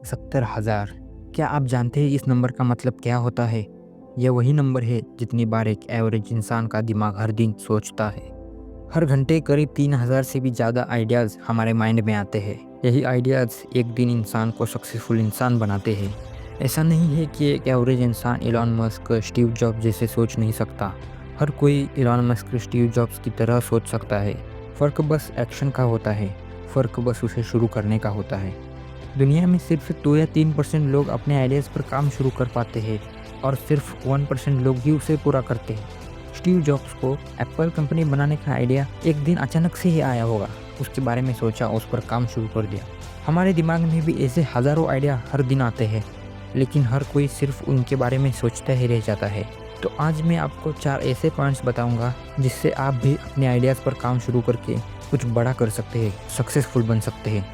70,000। क्या आप जानते हैं इस नंबर का मतलब क्या होता है? यह वही नंबर है जितनी बार एक एवरेज इंसान का दिमाग हर दिन सोचता है। हर घंटे करीब 3,000 से भी ज़्यादा आइडियाज़ हमारे माइंड में आते हैं। यही आइडियाज़ एक दिन इंसान को सक्सेसफुल इंसान बनाते हैं। ऐसा नहीं है कि एक एवरेज इंसान एलन मस्क, स्टीव जॉब्स जैसे सोच नहीं सकता। हर कोई एलन मस्क, स्टीव जॉब्स की तरह सोच सकता है। फ़र्क बस एक्शन का होता है। फ़र्क बस उसे शुरू करने का होता है। दुनिया में सिर्फ 2 या 3% लोग अपने आइडियाज़ पर काम शुरू कर पाते हैं और सिर्फ 1% लोग ही उसे पूरा करते हैं। स्टीव जॉब्स को एप्पल कंपनी बनाने का आइडिया एक दिन अचानक से ही आया होगा। उसके बारे में सोचा, उस पर काम शुरू कर दिया। हमारे दिमाग में भी ऐसे हज़ारों आइडिया हर दिन आते हैं, लेकिन हर कोई सिर्फ उनके बारे में सोचता ही रह जाता है। तो आज मैं आपको 4 ऐसे पॉइंट्स बताऊंगा जिससे आप भी अपने आइडियाज़ पर काम शुरू करके कुछ बड़ा कर सकते हैं, सक्सेसफुल बन सकते हैं।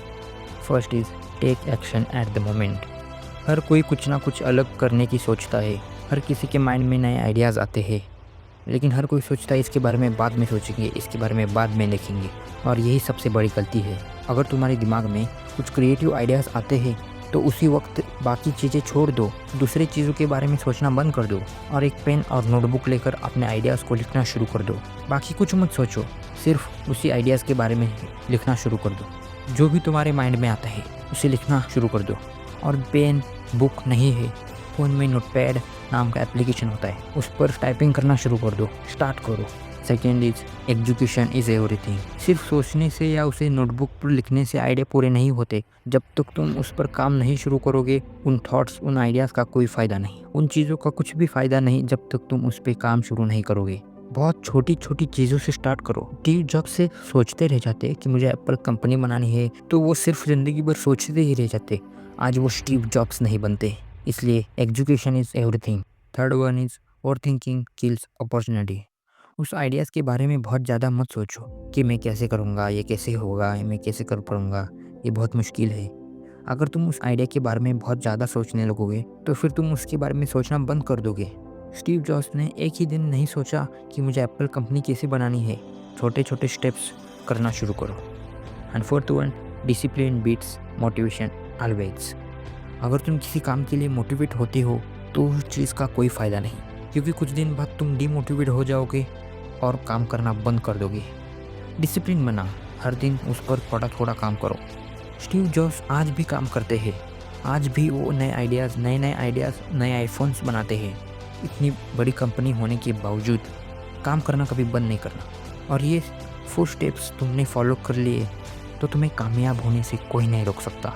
First is take action at the moment. हर कोई कुछ ना कुछ अलग करने की सोचता है। हर किसी के माइंड में नए आइडियाज़ आते हैं, लेकिन हर कोई सोचता है इसके बारे में बाद में सोचेंगे, इसके बारे में बाद में देखेंगे, और यही सबसे बड़ी गलती है। अगर तुम्हारे दिमाग में कुछ क्रिएटिव आइडियाज़ आते हैं तो उसी वक्त बाकी चीज़ें छोड़ दो, दूसरी चीज़ों के बारे में सोचना बंद कर दो और एक पेन और नोटबुक लेकर अपने आइडियाज़ को लिखना शुरू कर दो। बाकी कुछ मत सोचो, सिर्फ उसी आइडियाज़ के बारे में लिखना शुरू कर दो। जो भी तुम्हारे माइंड में आता है उसे लिखना शुरू कर दो। और पेन, बुक नहीं है, फ़ोन में नोटपैड नाम का एप्लीकेशन होता है, उस पर टाइपिंग करना शुरू कर दो, स्टार्ट करो। Second is execution is everything. सिर्फ सोचने से या उसे नोटबुक पर लिखने से आइडिया पूरे नहीं होते। जब तक तुम उस पर काम नहीं शुरू करोगे, उन थॉट्स, उन आइडियाज़ का कोई फ़ायदा नहीं, उन चीज़ों का कुछ भी फ़ायदा नहीं जब तक तुम उस पर काम शुरू नहीं करोगे। बहुत छोटी छोटी चीज़ों से स्टार्ट करो। स्टीव जॉब्स से सोचते रह जाते कि मुझे एप्पल कंपनी बनानी है, तो वो सिर्फ ज़िंदगी भर सोचते ही रह जाते। आज वो स्टीव जॉब्स नहीं बनते। इसलिए education is everything. Third one is over thinking kills opportunity. उस आइडियाज़ के बारे में बहुत ज़्यादा मत सोचो कि मैं कैसे करूँगा, ये कैसे होगा, मैं कैसे कर पाऊँगा, ये बहुत मुश्किल है। अगर तुम उस आइडिया के बारे में बहुत ज़्यादा सोचने लगोगे तो फिर तुम उसके बारे में सोचना बंद कर दोगे। स्टीव जॉब्स ने एक ही दिन नहीं सोचा कि मुझे एप्पल कंपनी कैसे बनानी है। छोटे छोटे स्टेप्स करना शुरू करो। And fourth one, discipline beats motivation always. अगर तुम किसी काम के लिए मोटिवेट होते हो तो उस चीज़ का कोई फ़ायदा नहीं, क्योंकि कुछ दिन बाद तुम डिमोटिवेट हो जाओगे और काम करना बंद कर दोगे। डिसिप्लिन बना, हर दिन उस पर थोड़ा थोड़ा काम करो। स्टीव जॉब्स आज भी काम करते हैं। आज भी वो नए आइडियाज़, नए आइडियाज़, नए आईफोन्स बनाते हैं। इतनी बड़ी कंपनी होने के बावजूद काम करना कभी बंद नहीं करना। और ये 4 स्टेप्स तुमने फॉलो कर लिए तो तुम्हें कामयाब होने से कोई नहीं रोक सकता।